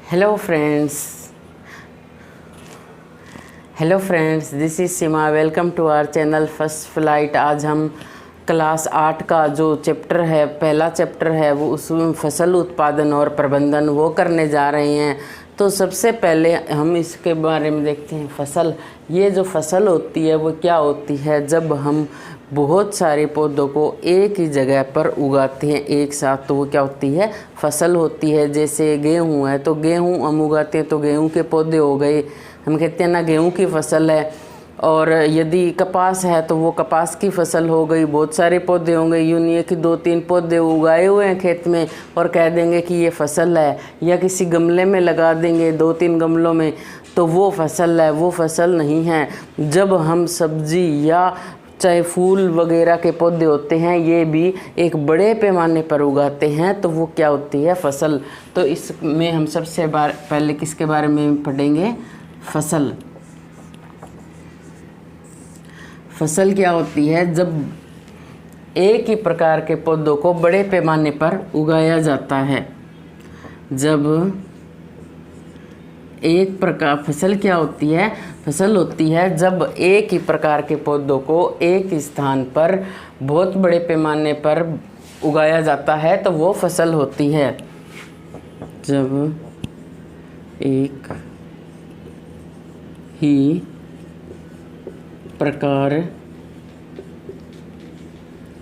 Hello friends, this is Seema. Welcome to our channel first flight. आज हम class 8 का जो चैप्टर है, पहला चैप्टर है, वो उसमें फसल उत्पादन और प्रबंधन वो करने जा रहे हैं। तो सबसे पहले हम इसके बारे में देखते हैं। फसल, ये जो फसल होती है वो क्या होती है? जब हम बहुत सारे पौधों को एक ही जगह पर उगाते हैं एक साथ, तो वो क्या होती है? फसल होती है। जैसे गेहूँ है तो गेहूँ हम उगाते हैं तो गेहूँ के पौधे हो गए, हम कहते हैं ना गेहूँ की फसल है। और यदि कपास है तो वो कपास की फसल हो गई। बहुत सारे पौधे होंगे, यूँ नहीं है कि 2-3 पौधे उगाए हुए हैं खेत में और कह देंगे कि ये फसल है, या किसी गमले में लगा देंगे 2-3 गमलों में तो वो फसल है। वो फसल नहीं है। जब हम सब्जी या चाहे फूल वगैरह के पौधे होते हैं, ये भी एक बड़े पैमाने पर उगाते हैं तो वो क्या होती है? फसल। तो इसमें हम सबसे पहले किसके बारे में पढ़ेंगे? फसल। फसल क्या होती है? जब एक ही प्रकार के पौधों को बड़े पैमाने पर उगाया जाता है। जब एक प्रकार फसल क्या होती है? फसल होती है जब एक ही प्रकार के पौधों को एक ही स्थान पर बहुत बड़े पैमाने पर उगाया जाता है तो वो फसल होती है। जब एक ही प्रकार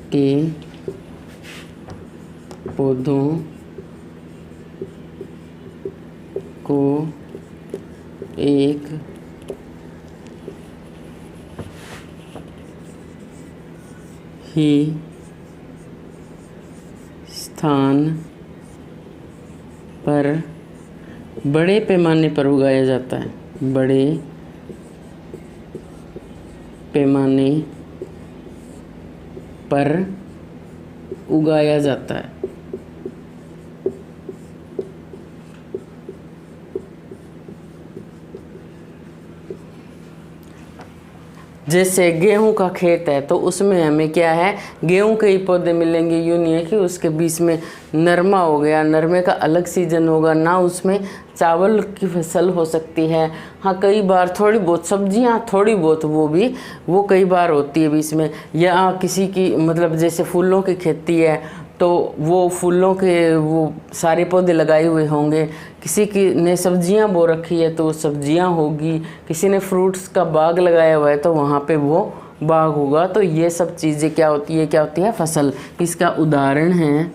के पौधों को एक ही स्थान पर बड़े पैमाने पर उगाया जाता है। बड़े पैमाने पर उगाया जाता है। जैसे गेहूं का खेत है तो उसमें हमें क्या है? गेहूं के ही पौधे मिलेंगे। यूँ नहीं है कि उसके बीच में नरमा हो गया, नरमे का अलग सीजन होगा ना, उसमें चावल की फसल हो सकती है। हाँ, कई बार थोड़ी बहुत सब्जियां, थोड़ी बहुत वो कई बार होती है बीच में। या किसी की मतलब जैसे फूलों की खेती है तो वो फूलों के वो सारे पौधे लगाए हुए होंगे। किसी की ने सब्जियां बो रखी है तो सब्जियां होगी। किसी ने फ्रूट्स का बाग लगाया हुआ है तो वहाँ पे वो बाग होगा। तो ये सब चीज़ें क्या होती है? क्या होती है? फसल। इसका उदाहरण है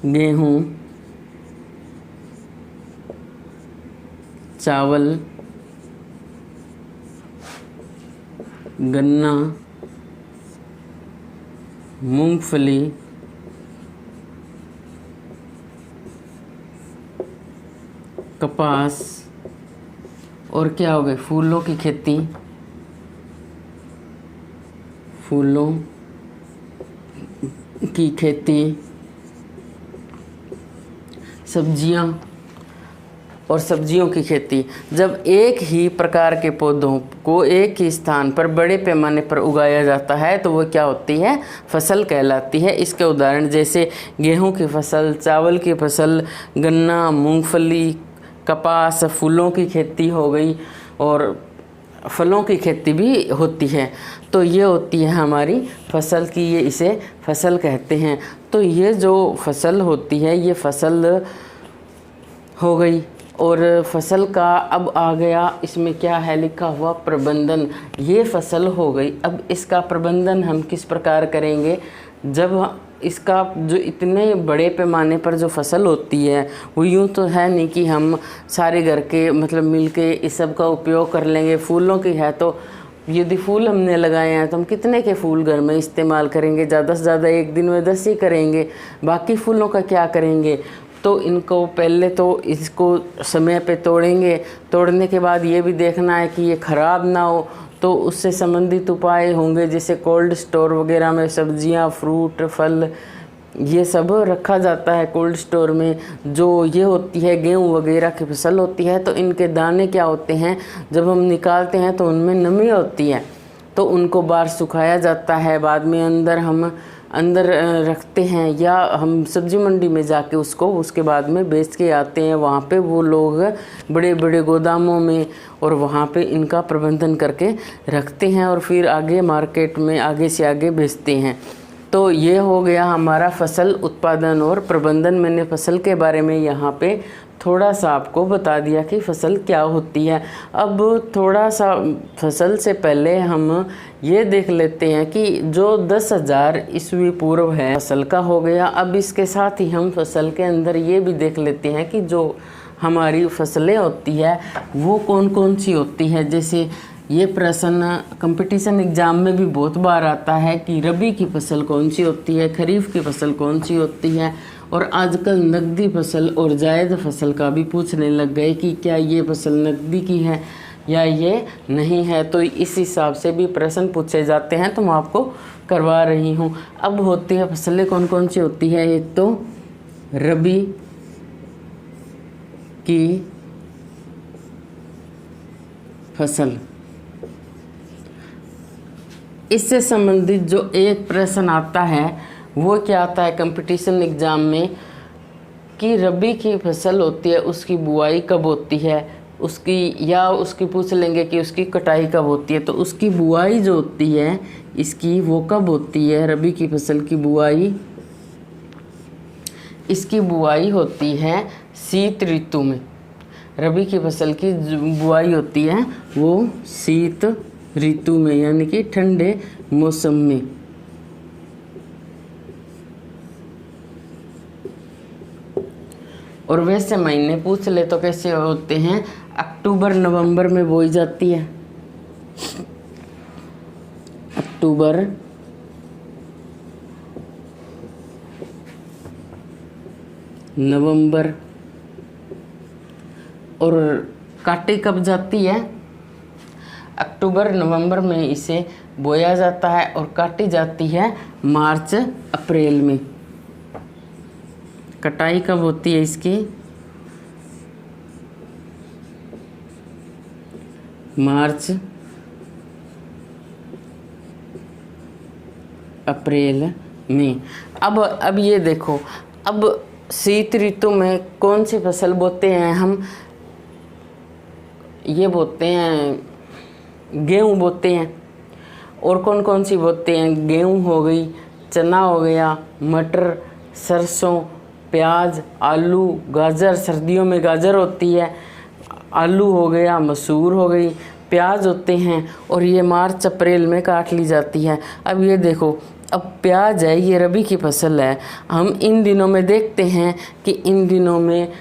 गेहूँ, चावल, गन्ना, मूंगफली, कपास, और क्या हो गए? फूलों की खेती, फूलों की खेती, सब्जियां और सब्जियों की खेती। जब एक ही प्रकार के पौधों को एक ही स्थान पर बड़े पैमाने पर उगाया जाता है तो वो क्या होती है? फसल कहलाती है। इसके उदाहरण जैसे गेहूं की फसल, चावल की फसल, गन्ना, मूंगफली, कपास, फूलों की खेती हो गई और फलों की खेती भी होती है। तो ये होती है हमारी फसल की, ये इसे फसल कहते हैं। तो ये जो फसल होती है ये फसल हो गई। और फसल का अब आ गया, इसमें क्या है लिखा हुआ? प्रबंधन। ये फसल हो गई। अब इसका प्रबंधन हम किस प्रकार करेंगे? जब इसका जो इतने बड़े पैमाने पर जो फसल होती है वो यूँ तो है नहीं कि हम सारे घर के मतलब मिलके इस सब का उपयोग कर लेंगे। फूलों की है तो यदि फूल हमने लगाए हैं तो हम कितने के फूल घर में इस्तेमाल करेंगे? ज़्यादा से ज़्यादा एक दिन में 10 ही करेंगे। बाकी फूलों का क्या करेंगे? तो इनको पहले तो इसको समय पे तोड़ेंगे। तोड़ने के बाद ये भी देखना है कि ये ख़राब ना हो, तो उससे संबंधित उपाय होंगे। जैसे कोल्ड स्टोर वगैरह में सब्जियां, फ्रूट, फल ये सब रखा जाता है कोल्ड स्टोर में। जो ये होती है गेहूँ वगैरह की फसल होती है तो इनके दाने क्या होते हैं, जब हम निकालते हैं तो उनमें नमी होती है तो उनको बाहर सुखाया जाता है। बाद में अंदर हम अंदर रखते हैं, या हम सब्जी मंडी में जाके उसको उसके बाद में बेच के आते हैं। वहाँ पे वो लोग बड़े बड़े गोदामों में और वहाँ पे इनका प्रबंधन करके रखते हैं और फिर आगे मार्केट में आगे से आगे बेचते हैं। तो ये हो गया हमारा फसल उत्पादन और प्रबंधन। मैंने फसल के बारे में यहाँ पे थोड़ा सा आपको बता दिया कि फसल क्या होती है। अब थोड़ा सा फसल से पहले हम ये देख लेते हैं कि जो 10,000 ईस्वी पूर्व है फसल का हो गया। अब इसके साथ ही हम फसल के अंदर ये भी देख लेते हैं कि जो हमारी फसलें होती है वो कौन कौन सी होती है। जैसे ये प्रश्न कंपटीशन एग्ज़ाम में भी बहुत बार आता है कि रबी की फसल कौन सी होती है, खरीफ की फसल कौन सी होती है। और आजकल नकदी फसल और जायद फसल का भी पूछने लग गए कि क्या ये फसल नकदी की है या ये नहीं है। तो इस हिसाब से भी प्रश्न पूछे जाते हैं, तो मैं आपको करवा रही हूँ। अब होती है फसलें कौन कौन सी होती है। एक तो रबी की फसल, इससे संबंधित जो एक प्रश्न आता है वो क्या आता है कंपटीशन एग्ज़ाम में कि रबी की फसल होती है उसकी बुआई कब होती है, उसकी या उसकी पूछ लेंगे कि उसकी कटाई कब होती है। तो उसकी बुआई जो होती है इसकी वो कब होती है, रबी की फसल की बुआई, इसकी बुआई होती है शीत ऋतु में। रबी की फसल की बुआई होती है वो शीत ऋतु में, यानी कि ठंडे मौसम में। और वैसे महीने पूछ ले तो कैसे होते हैं, अक्टूबर नवंबर में बोई जाती है। अक्टूबर नवंबर। और काटी कब जाती है, अक्टूबर नवंबर में इसे बोया जाता है और काटी जाती है मार्च अप्रैल में। कटाई कब होती है इसकी, मार्च अप्रैल में। अब ये देखो, अब शीत ऋतु में कौन सी फसल बोते हैं हम, ये बोते हैं गेहूँ बोते हैं। और कौन कौन सी बोते हैं, गेहूँ हो गई, चना हो गया, मटर, सरसों, प्याज, आलू, गाजर, सर्दियों में गाजर होती है, आलू हो गया, मसूर हो गई, प्याज होते हैं। और ये मार्च अप्रैल में काट ली जाती है। अब ये देखो, अब प्याज है, ये रबी की फसल है। हम इन दिनों में देखते हैं कि इन दिनों में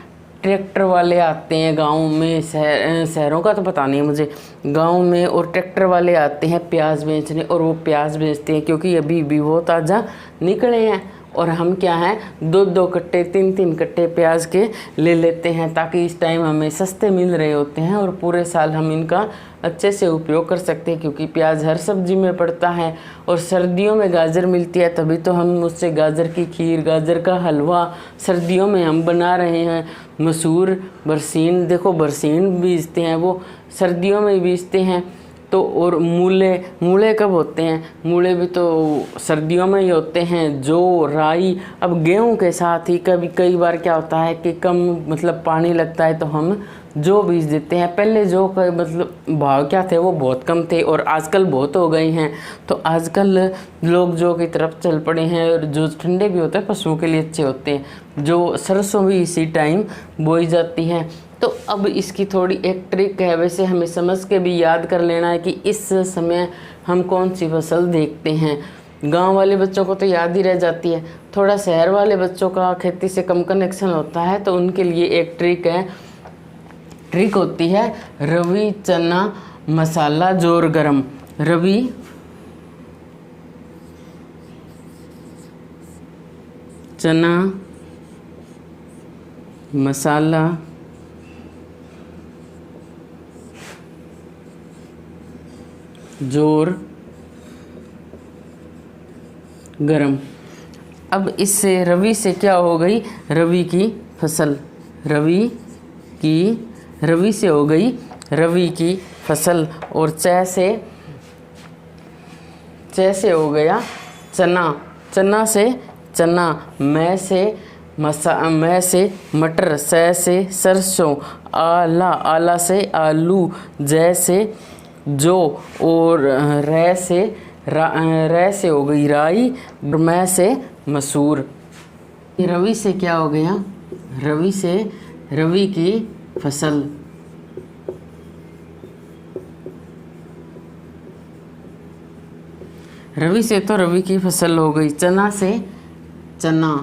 ट्रैक्टर वाले आते हैं गाँव में, शहरों का तो पता नहीं मुझे, गाँव में, और ट्रैक्टर वाले आते हैं प्याज बेचने, और वो प्याज बेचते हैं क्योंकि अभी भी वो ताज़ा निकले हैं। और हम क्या हैं, 2-2 कट्टे 3-3 कट्टे प्याज के ले लेते हैं, ताकि इस टाइम हमें सस्ते मिल रहे होते हैं और पूरे साल हम इनका अच्छे से उपयोग कर सकते हैं। क्योंकि प्याज हर सब्जी में पड़ता है, और सर्दियों में गाजर मिलती है, तभी तो हम उससे गाजर की खीर, गाजर का हलवा सर्दियों में हम बना रहे हैं। मसूर, बरसीन, देखो बरसीन बीजते हैं, वो सर्दियों में बीजते हैं। तो और मूले कब होते हैं, मूले भी तो सर्दियों में ही होते हैं। जो राई, अब गेहूं के साथ ही कई बार क्या होता है कि कम मतलब पानी लगता है, तो हम जो बीज देते हैं। पहले जो का मतलब भाव क्या थे, वो बहुत कम थे, और आजकल बहुत हो गए हैं। तो आजकल लोग जो की तरफ चल पड़े हैं, और जो ठंडे भी होते हैं पशुओं के लिए अच्छे होते हैं। जो सरसों भी इसी टाइम बोई जाती है। तो अब इसकी थोड़ी एक ट्रिक है, वैसे हमें समझ के भी याद कर लेना है कि इस समय हम कौन सी फसल देखते हैं। गांव वाले बच्चों को तो याद ही रह जाती है, थोड़ा शहर वाले बच्चों का खेती से कम कनेक्शन होता है, तो उनके लिए एक ट्रिक होती है रवि चना मसाला जोर गरम। रवि चना मसाला जोर गरम। अब इससे रवि से क्या हो गई, रवि की फसल, रवि से हो गई रवि की फसल। और च से हो गया चना, चना से चना, मैं से मटर, से सरसों, आला से आलू, से जो, और रै से हो गई राई, मैं से मसूर। रवि से क्या हो गया? रवि से रवि की फसल। रवि से तो रवि की फसल हो गई। चना से चना,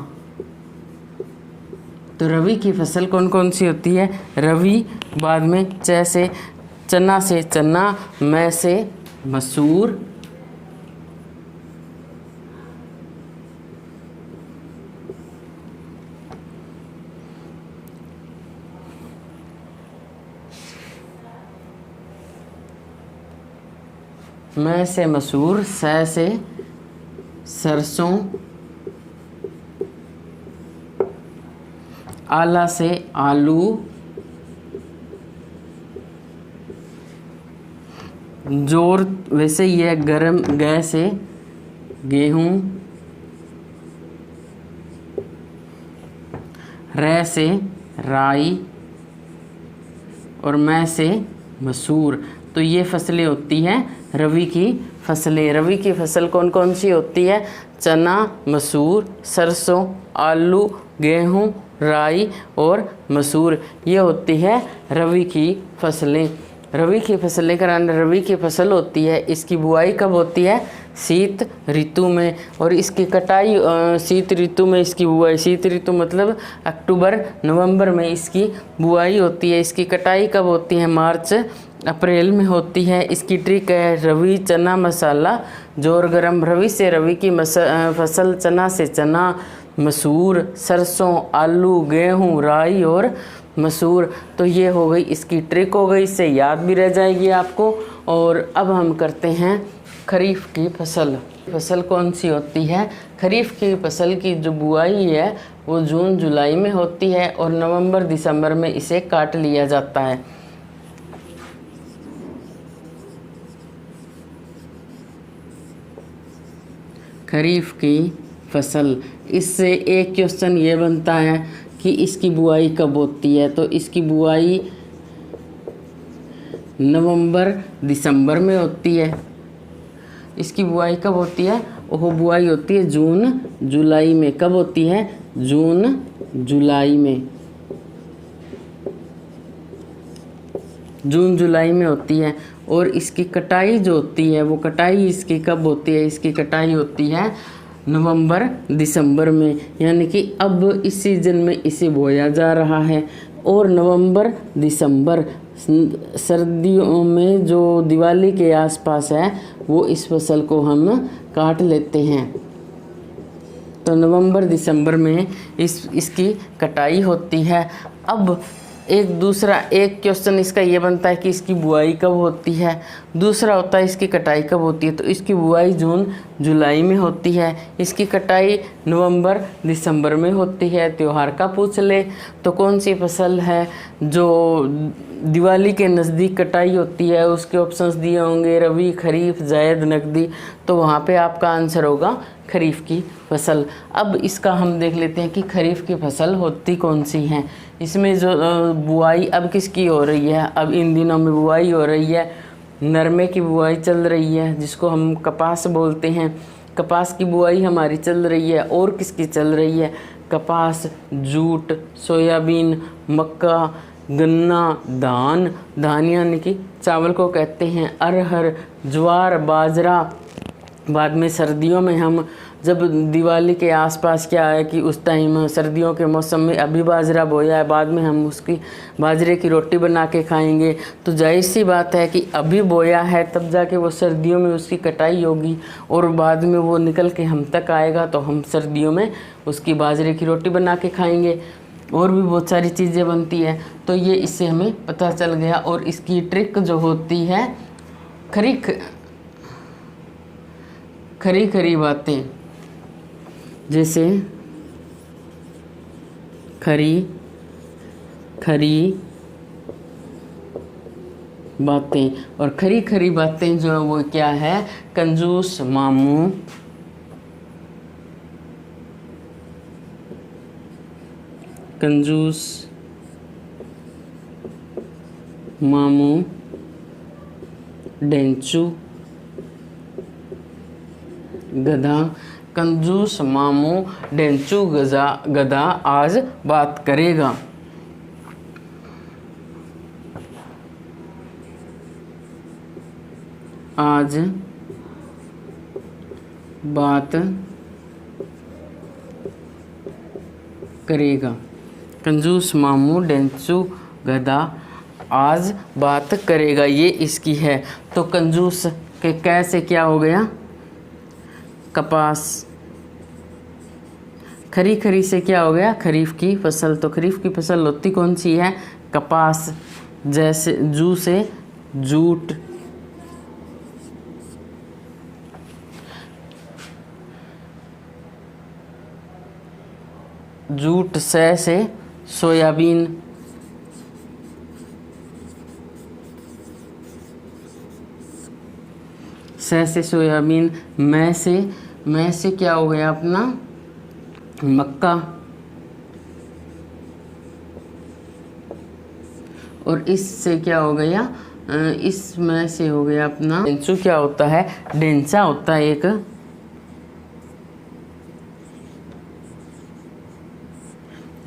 तो रवि की फसल कौन कौन सी होती है? रवि, बाद में से चना से चना, मैं से मसूर, मैं से मसूर, से सरसों, आला से आलू, जोर वैसे यह गरम, से गेहूं, रै से राई, और मैं से मसूर। तो ये फसलें होती हैं रवि की फसलें। रवि की फसल कौन कौन सी होती है? चना, मसूर, सरसों, आलू, गेहूं, राई और मसूर, ये होती है रवि की फसलें। रवि की फसलें कराने, रवि की फसल होती है, इसकी बुआई कब होती है? शीत ऋतु में, और इसकी कटाई शीत ऋतु में इसकी बुआई, शीत ऋतु मतलब अक्टूबर नवंबर में इसकी बुआई होती है। इसकी कटाई कब होती है? मार्च अप्रैल में होती है। इसकी ट्रिक है रवि चना मसाला जोर गरम। रवि से रवि की फसल, चना से चना, मसूर, सरसों, आलू, गेहूं, राई और मसूर। तो ये हो गई इसकी ट्रिक, हो गई, इससे याद भी रह जाएगी आपको। और अब हम करते हैं खरीफ की फसल। फसल कौन सी होती है? खरीफ की फसल की जो बुआई है वो जून जुलाई में होती है और नवंबर दिसंबर में इसे काट लिया जाता है। खरीफ की फसल, इससे एक क्वेश्चन ये बनता है कि इसकी बुआई कब होती है? तो इसकी बुआई नवंबर दिसंबर में होती है। इसकी बुआई कब होती है? वो बुआई होती है जून जुलाई में। कब होती है? जून जुलाई में। जून जुलाई में होती है। और इसकी कटाई जो होती है वो कटाई इसकी कब होती है? इसकी कटाई होती है नवंबर दिसंबर में, यानी कि अब इस सीजन में इसे बोया जा रहा है। और नवंबर दिसंबर सर्दियों में जो दिवाली के आसपास है वो इस फसल को हम काट लेते हैं। तो नवंबर दिसंबर में इसकी कटाई होती है। अब एक क्वेश्चन इसका ये बनता है कि इसकी बुआई कब होती है। दूसरा होता है इसकी कटाई कब होती है। तो इसकी बुआई जून जुलाई में होती है, इसकी कटाई नवंबर दिसंबर में होती है। त्योहार का पूछ ले तो कौन सी फसल है जो दिवाली के नज़दीक कटाई होती है? उसके ऑप्शंस दिए होंगे रबी, खरीफ, जायद, नकदी। तो वहाँ पे आपका आंसर होगा खरीफ की फसल। अब इसका हम देख लेते हैं कि खरीफ की फसल होती कौन सी हैं। इसमें जो बुआई अब किसकी हो रही है? अब इन दिनों में बुआई हो रही है, नरमे की बुआई चल रही है जिसको हम कपास बोलते हैं। कपास की बुआई हमारी चल रही है। और किसकी चल रही है? कपास, जूट, सोयाबीन, मक्का, गन्ना, धान यानी कि चावल को कहते हैं, अरहर, ज्वार, बाजरा। बाद में सर्दियों में हम जब दिवाली के आसपास क्या है कि उस टाइम सर्दियों के मौसम में अभी बाजरा बोया है, बाद में हम उसकी बाजरे की रोटी बना के खाएंगे। तो जाहिर सी बात है कि अभी बोया है तब जाके वो सर्दियों में उसकी कटाई होगी और बाद में वो निकल के हम तक आएगा तो हम सर्दियों में उसकी बाजरे की रोटी बना के खाएंगे। और भी बहुत सारी चीज़ें बनती है। तो ये इससे हमें पता चल गया। और इसकी ट्रिक जो होती है खरी बातें, जैसे खरी बातें। और खरी बातें जो है वो क्या है? कंजूस मामू कंजूस मामू डेंचू गधा। कंजूस मामू डेंचू गधा आज बात करेगा। आज बात करेगा। कंजूस मामू डेंचू गधा आज बात करेगा, ये इसकी है। तो कंजूस के कैसे क्या हो गया, कपास। खरी से क्या हो गया, खरीफ की फसल। तो खरीफ की फसल होती कौन सी है, कपास। जैसे जू से जूट, जूट से सोयाबीन, से सोयाबीन। मैं से क्या हो गया अपना, मक्का। और इससे क्या हो गया, इसमें से हो गया अपना डेंचू। क्या होता है, डेंचा होता है एक,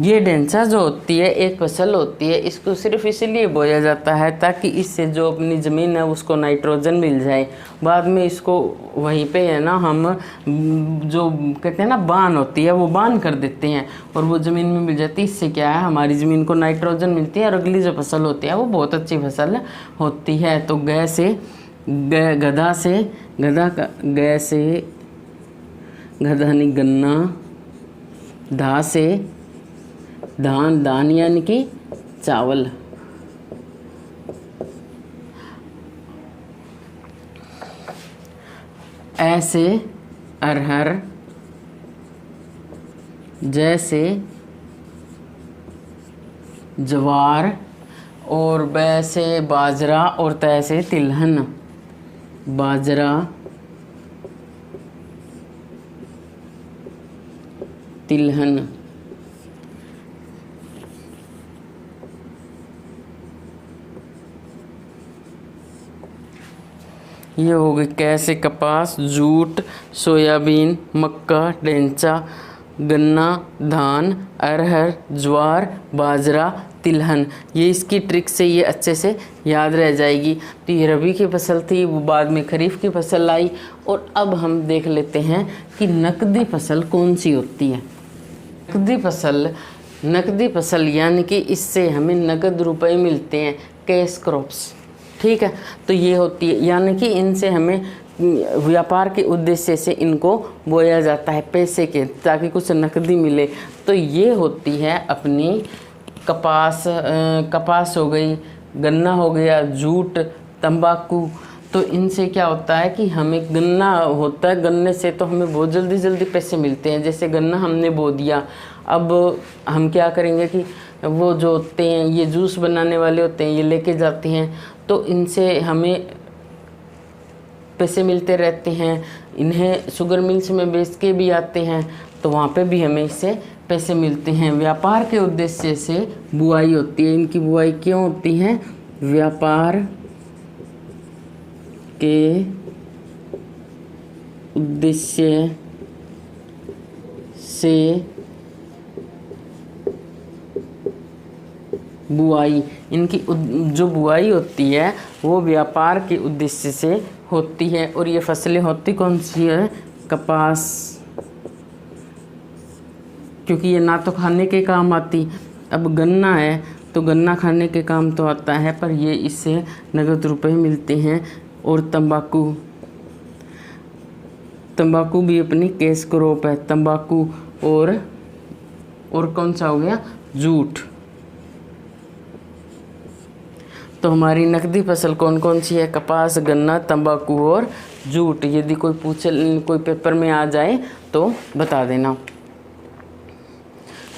ये डेंसा जो होती है एक फसल होती है। इसको सिर्फ इसलिए बोया जाता है ताकि इससे जो अपनी ज़मीन है उसको नाइट्रोजन मिल जाए। बाद में इसको वहीं पे है ना, हम जो कहते हैं ना बान होती है वो बान कर देते हैं और वो ज़मीन में मिल जाती है। इससे क्या है, हमारी ज़मीन को नाइट्रोजन मिलती है और अगली जो फसल होती है वो बहुत अच्छी फसल होती है। तो गधा से गधा नहीं, गन्ना। धा से धान यानी कि चावल। ऐसे अरहर, जैसे ज्वार, और वैसे बाजरा, और तैसे तिलहन। बाजरा, तिलहन। ये हो गई कैसे, कपास, जूट, सोयाबीन, मक्का, डेंचा, गन्ना, धान, अरहर, ज्वार, बाजरा, तिलहन। ये इसकी ट्रिक से ये अच्छे से याद रह जाएगी। तो ये रबी की फसल थी, वो बाद में खरीफ की फसल आई। और अब हम देख लेते हैं कि नकदी फसल कौन सी होती है। नकदी फसल यानी कि इससे हमें नकद रुपए मिलते हैं, कैश क्रॉप्स। ठीक है, तो ये होती है, यानी कि इनसे हमें व्यापार के उद्देश्य से इनको बोया जाता है पैसे के, ताकि कुछ नकदी मिले। तो ये होती है अपनी कपास हो गई, गन्ना हो गया, जूट, तंबाकू। तो इनसे क्या होता है कि हमें गन्ना होता है, गन्ने से तो हमें बहुत जल्दी पैसे मिलते हैं। जैसे गन्ना हमने बो दिया, अब हम क्या करेंगे कि वो जो होते हैं, ये जूस बनाने वाले होते हैं, ये लेके जाते हैं, तो इनसे हमें पैसे मिलते रहते हैं। इन्हें शुगर मिल्स में बेच के भी आते हैं, तो वहाँ पे भी हमें इससे पैसे मिलते हैं। व्यापार के उद्देश्य से बुआई होती है। इनकी बुआई क्यों होती है, व्यापार के उद्देश्य से बुआई। इनकी जो बुआई होती है वो व्यापार के उद्देश्य से होती है। और ये फसलें होती कौन सी है, कपास, क्योंकि ये ना तो खाने के काम आती। अब गन्ना है तो गन्ना खाने के काम तो आता है, पर ये इससे नगद रुपए मिलते हैं। और तंबाकू भी अपनी कैश क्रॉप है, तंबाकू। और कौन सा हो गया, जूट। तो हमारी नकदी फसल कौन कौन सी है, कपास, गन्ना, तंबाकू और जूट। यदि कोई पेपर में आ जाए तो बता देना।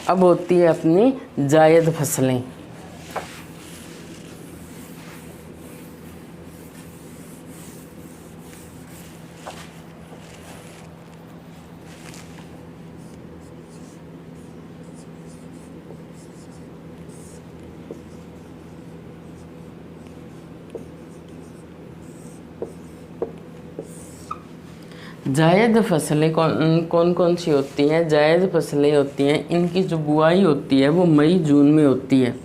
अब होती है अपनी जायद फसलें। जायद फसलें कौन कौन सी होती हैं? जायद फसलें होती हैं, इनकी जो बुआई होती है वो मई जून में होती है।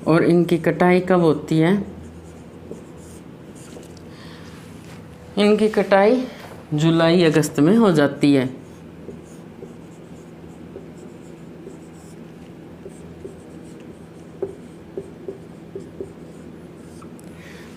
और इनकी कटाई कब होती है? इनकी कटाई जुलाई अगस्त में हो जाती है।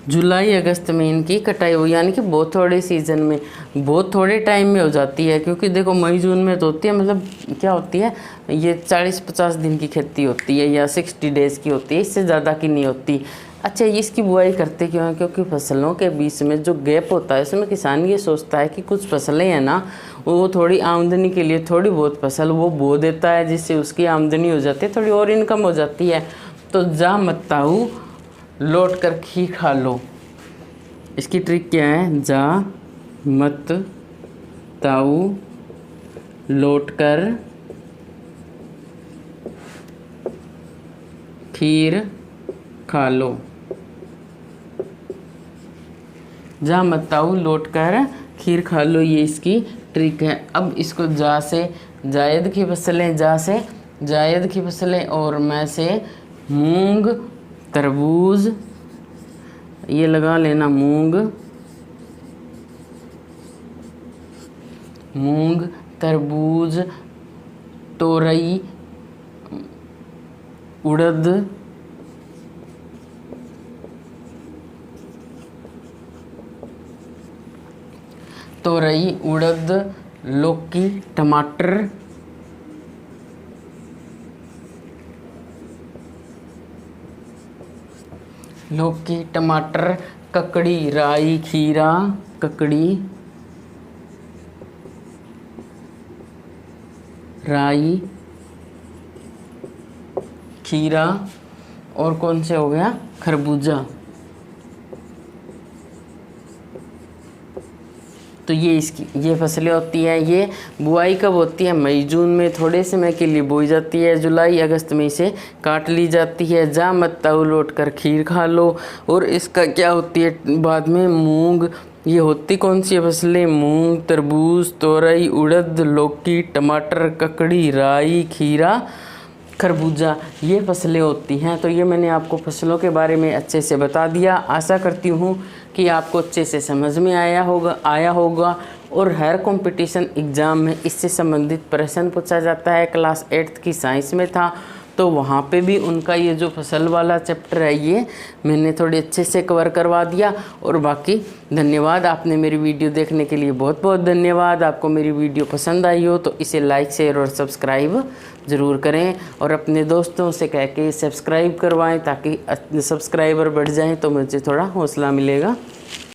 जुलाई अगस्त में इनकी कटाई हो, यानी कि बहुत थोड़े सीज़न में, बहुत थोड़े टाइम में हो जाती है। क्योंकि देखो मई जून में तो होती है, मतलब क्या होती है, ये 40-50 दिन की खेती होती है या 60 डेज़ की होती है, इससे ज़्यादा की नहीं होती। अच्छा, इसकी बुआई करते क्यों हैं? क्योंकि फसलों के बीच में जो गैप होता है उसमें किसान ये सोचता है कि कुछ फसलें हैं ना, वो थोड़ी आमदनी के लिए थोड़ी बहुत फसल वो बो देता है, जिससे उसकी आमदनी हो जाती है, थोड़ी और इनकम हो जाती है। तो जा मत्ताऊ लौट कर खी खा लो, इसकी ट्रिक क्या है? जा मत ताऊ लौट कर खीर खा लो। जा मत ताऊ लौट कर खीर खा लो, ये इसकी ट्रिक है। अब इसको जा से जायद की फसलें, जा से जायद की फसलें, और मैं से मूंग तरबूज, ये लगा लेना, मूंग तरबूज तोरई उड़द लौकी टमाटर ककड़ी राई खीरा, ककड़ी राई खीरा, और कौन से हो गया? खरबूजा। तो ये फसलें होती हैं। ये बुआई कब होती है? मई जून में, थोड़े समय के लिए बोई जाती है, जुलाई अगस्त में इसे काट ली जाती है। जा मत ताऊ लौट कर खीर खा लो। और इसका क्या होती है बाद में? मूंग। ये होती कौन सी फसलें? मूंग तरबूज तोरई उड़द लौकी टमाटर ककड़ी राई खीरा खरबूजा, ये फसलें होती हैं। तो ये मैंने आपको फसलों के बारे में अच्छे से बता दिया। आशा करती हूँ कि आपको अच्छे से समझ में आया होगा। और हर कंपटीशन एग्ज़ाम में इससे संबंधित प्रश्न पूछा जाता है। क्लास 8th की साइंस में था, तो वहाँ पे भी उनका ये जो फसल वाला चैप्टर है ये मैंने थोड़े अच्छे से कवर करवा दिया। और बाकी धन्यवाद, आपने मेरी वीडियो देखने के लिए बहुत बहुत धन्यवाद। आपको मेरी वीडियो पसंद आई हो तो इसे लाइक शेयर और सब्सक्राइब ज़रूर करें, और अपने दोस्तों से कह के सब्सक्राइब करवाएं, ताकि सब्सक्राइबर बढ़ जाएं तो मुझे थोड़ा हौसला मिलेगा।